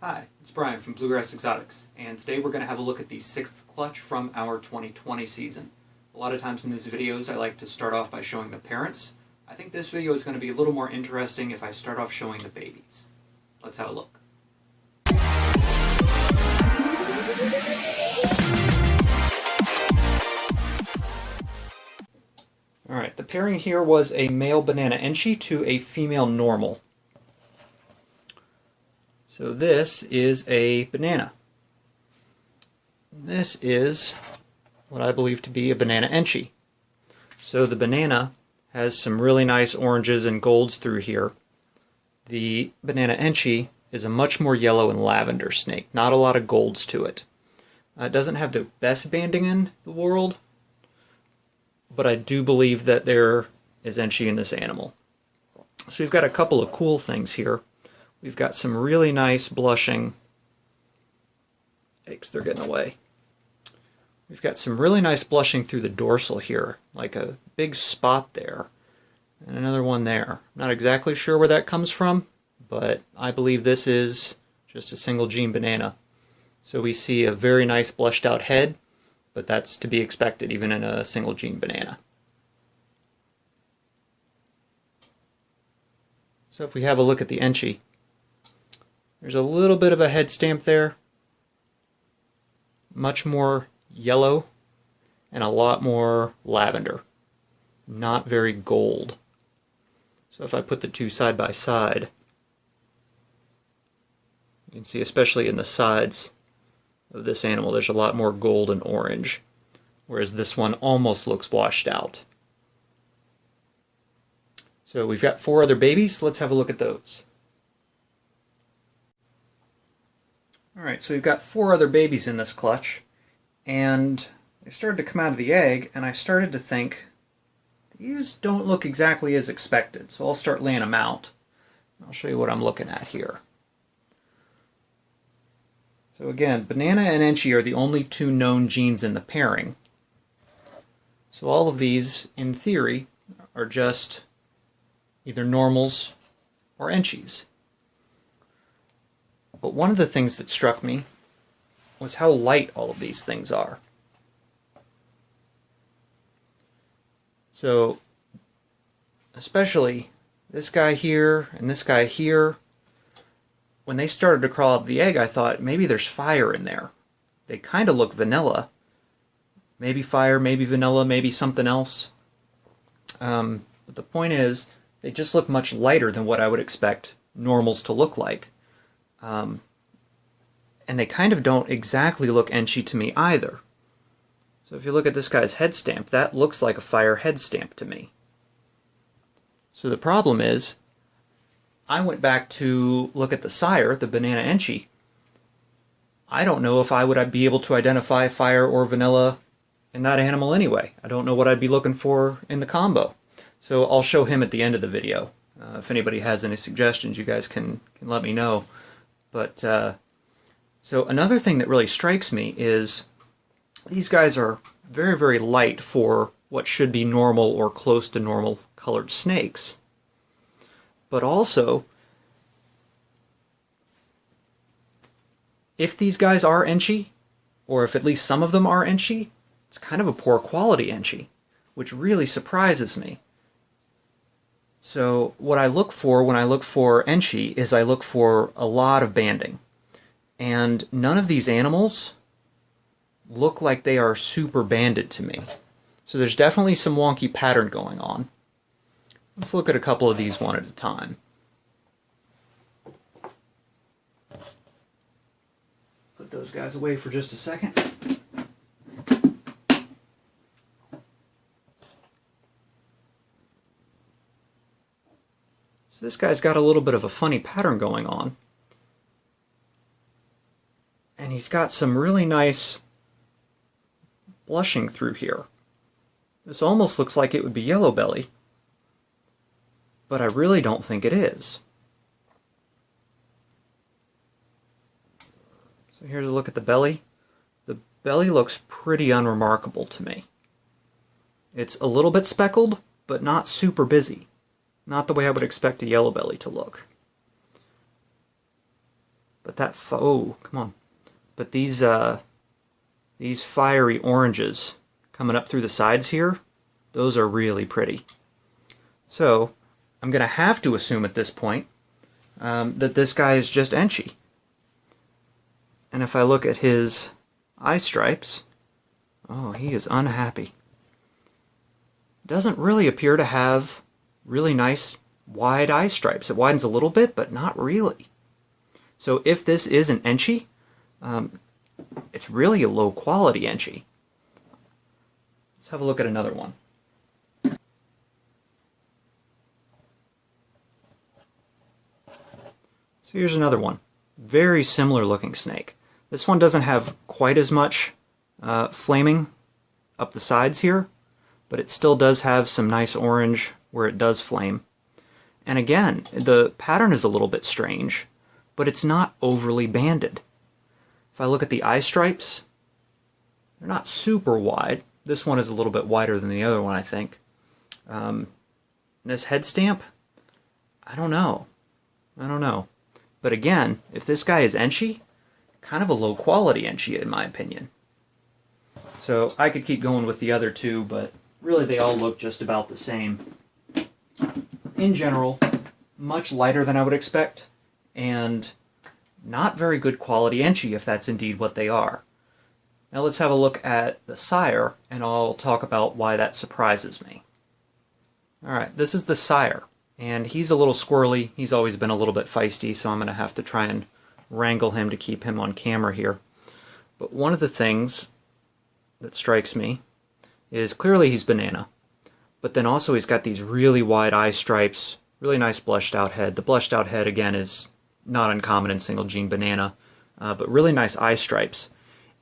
Hi, it's Brian from Bluegrass Exotics, and today we're going to have a look at the 6th clutch from our 2020 season. A lot of times in these videos I like to start off by showing the parents. I think this video is going to be a little more interesting if I start off showing the babies. Let's have a look. Alright, the pairing here was a male Banana Enchi to a female Normal. So this is a banana. This is what I believe to be a Banana Enchi. So the banana has some really nice oranges and golds through here. The Banana Enchi is a much more yellow and lavender snake, not a lot of golds to it. It doesn't have the best banding in the world, but I do believe that there is Enchi in this animal. So we've got a couple of cool things here. We've got some really nice blushing. Yikes, they're getting away. We've got some really nice blushing through the dorsal here, like a big spot there, and another one there. I'm not exactly sure where that comes from, but I believe this is just a single gene banana. So we see a very nice blushed out head, but that's to be expected even in a single gene banana. So if we have a look at the Enchi, there's a little bit of a head stamp there, much more yellow and a lot more lavender, not very gold. So if I put the two side by side, you can see especially in the sides of this animal there's a lot more gold and orange, whereas this one almost looks washed out. So we've got 4 other babies. Let's have a look at those. Alright, so we've got 4 other babies in this clutch, and they started to come out of the egg, and I started to think, these don't look exactly as expected, so I'll start laying them out. I'll show you what I'm looking at here. So again, Banana and Enchi are the only 2 known genes in the pairing. So all of these, in theory, are just either normals or Enchis. But one of the things that struck me was how light all of these things are. So, especially this guy here and this guy here, when they started to crawl out of the egg, I thought maybe there's fire in there. They kind of look vanilla. Maybe fire, maybe vanilla, maybe something else. But the point is, they just look much lighter than what I would expect normals to look like. And they kind of don't exactly look Enchi to me either. So if you look at this guy's head stamp, that looks like a fire head stamp to me. So the problem is, I went back to look at the sire, the Banana Enchi. I don't know if I'd be able to identify fire or vanilla in that animal anyway. I don't know what I'd be looking for in the combo. So I'll show him at the end of the video. If anybody has any suggestions, you guys can let me know. But so another thing that really strikes me is these guys are very, very light for what should be normal or close to normal colored snakes. But also, if these guys are Enchi, or if at least some of them are Enchi, it's kind of a poor quality Enchi, which really surprises me. So what I look for when I look for Enchi is I look for a lot of banding. And none of these animals look like they are super banded to me. So there's definitely some wonky pattern going on. Let's look at a couple of these one at a time. Put those guys away for just a second. So this guy's got a little bit of a funny pattern going on. And he's got some really nice blushing through here. This almost looks like it would be yellow belly, but I really don't think it is. So here's a look at the belly. The belly looks pretty unremarkable to me. It's a little bit speckled, but not super busy. Not the way I would expect a yellow belly to look. But oh, come on. But these fiery oranges coming up through the sides here, those are really pretty. So I'm going to have to assume at this point that this guy is just Enchi. And if I look at his eye stripes, oh, he is unhappy. Doesn't really appear to have really nice wide eye stripes. It widens a little bit, but not really. So if this is an Enchi, it's really a low quality Enchi. Let's have a look at another one. So here's another one. Very similar looking snake. This one doesn't have quite as much flaming up the sides here, but it still does have some nice orange where it does flame. And again, the pattern is a little bit strange, but it's not overly banded. If I look at the eye stripes, they're not super wide. This one is a little bit wider than the other one, I think. This head stamp, I don't know. But again, if this guy is Enchi, kind of a low quality Enchi in my opinion. So I could keep going with the other two, but really they all look just about the same. In general, much lighter than I would expect, and not very good quality Enchi if that's indeed what they are. Now let's have a look at the sire, and I'll talk about why that surprises me. Alright, this is the sire. And he's a little squirrely. He's always been a little bit feisty, so I'm going to have to try and wrangle him to keep him on camera here. But one of the things that strikes me is clearly he's banana, but then also he's got these really wide eye stripes, really nice blushed out head. The blushed out head, again, is not uncommon in single gene banana, but really nice eye stripes.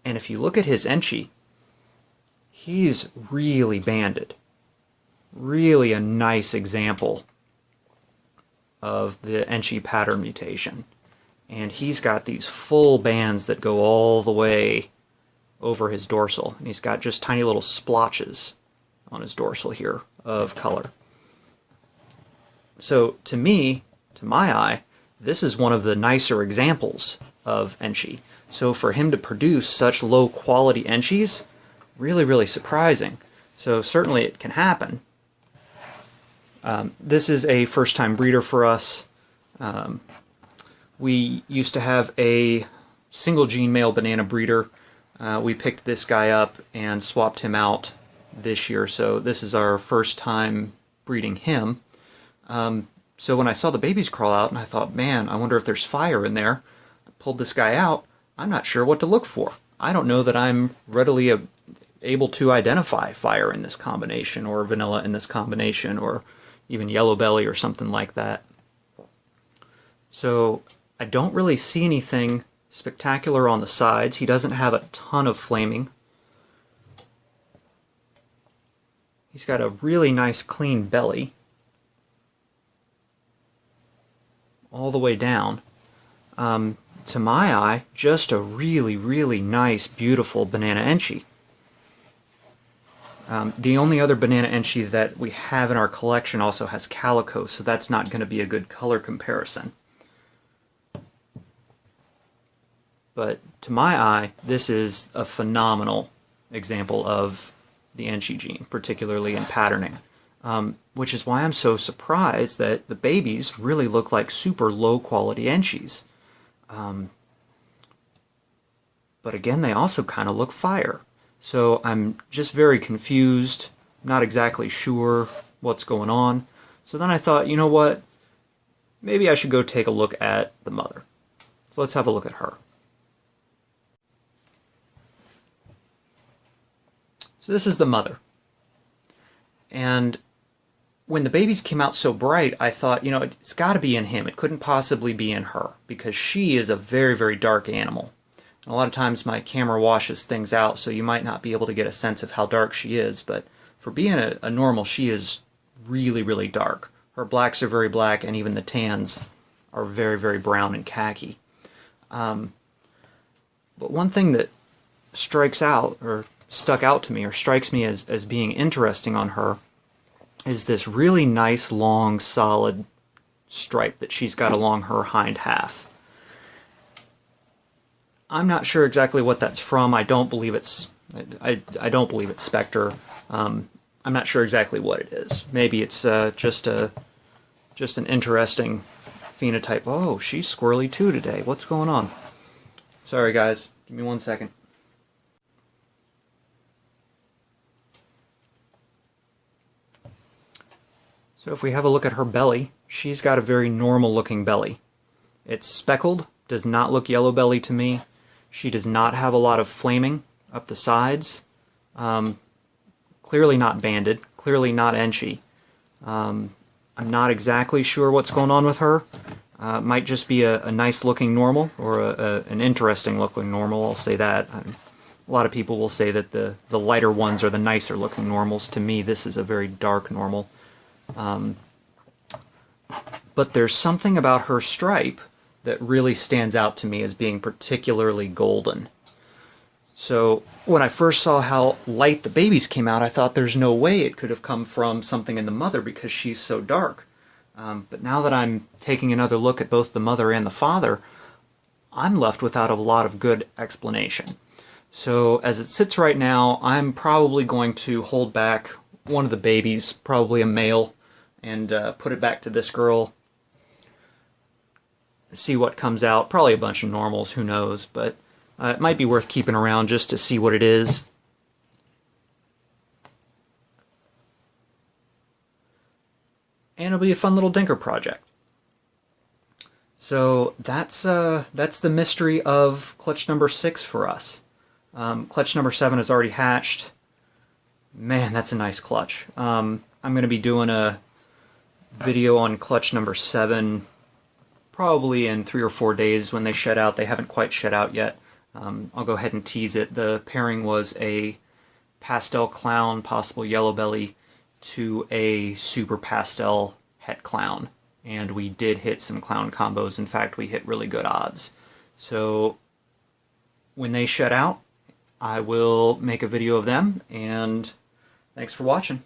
And if you look at his Enchi, he's really banded. Really a nice example of the Enchi pattern mutation. And he's got these full bands that go all the way over his dorsal. And he's got just tiny little splotches on his dorsal here of color. So to me, to my eye, this is one of the nicer examples of Enchi. So for him to produce such low quality Enchis, really, really surprising. So certainly it can happen. This is a first-time breeder for us. We used to have a single-gene male banana breeder. We picked this guy up and swapped him out this year, so this is our first time breeding him. So when I saw the babies crawl out, and I thought, man, I wonder if there's fire in there, I pulled this guy out. I'm not sure what to look for. I don't know that I'm readily able to identify fire in this combination, or vanilla in this combination, or even yellow belly or something like that. So I don't really see anything spectacular on the sides. He doesn't have a ton of flaming. He's got a really nice clean belly all the way down. To my eye, just a really, really nice, beautiful Banana Enchi. The only other Banana Enchi that we have in our collection also has calico, so that's not going to be a good color comparison. But to my eye, this is a phenomenal example of the Enchi gene, particularly in patterning, which is why I'm so surprised that the babies really look like super low quality Enchis. But again, they also kind of look fire. So I'm just very confused, not exactly sure what's going on. So then I thought, you know what, maybe I should go take a look at the mother. So let's have a look at her. So this is the mother. And when the babies came out so bright, I thought, you know, it's got to be in him. It couldn't possibly be in her, because she is a very, very dark animal. A lot of times my camera washes things out, so you might not be able to get a sense of how dark she is, but for being a normal, she is really, really dark. Her blacks are very black, and even the tans are very, very brown and khaki. But one thing that strikes out, or stuck out to me, or strikes me as being interesting on her, is this really nice, long, solid stripe that she's got along her hind half. I'm not sure exactly what that's from. I don't believe it's I don't believe it's Spectre. I'm not sure exactly what it is. Maybe it's just an interesting phenotype. Oh, she's squirrely too today. What's going on? Sorry guys, give me 1 second. So if we have a look at her belly, she's got a very normal looking belly. It's speckled, does not look yellow belly to me. She does not have a lot of flaming up the sides. Clearly not banded, clearly not Enchi. I'm not exactly sure what's going on with her. Might just be a nice looking normal, or an interesting looking normal, I'll say that. A lot of people will say that the lighter ones are the nicer looking normals. To me, this is a very dark normal. But there's something about her stripe that really stands out to me as being particularly golden. So when I first saw how light the babies came out, I thought there's no way it could have come from something in the mother because she's so dark. But now that I'm taking another look at both the mother and the father, I'm left without a lot of good explanation. So as it sits right now, I'm probably going to hold back one of the babies, probably a male, and put it back to this girl. See what comes out. Probably a bunch of normals, who knows, but it might be worth keeping around just to see what it is. And it'll be a fun little dinker project. So that's the mystery of clutch number 6 for us. Clutch number 7 is already hatched. Man, that's a nice clutch. I'm going to be doing a video on clutch number 7 probably in 3 or 4 days when they shed out. They haven't quite shed out yet. I'll go ahead and tease it. The pairing was a pastel clown, possible yellow belly, to a super pastel het clown. And we did hit some clown combos. In fact, we hit really good odds. So when they shed out, I will make a video of them, and thanks for watching.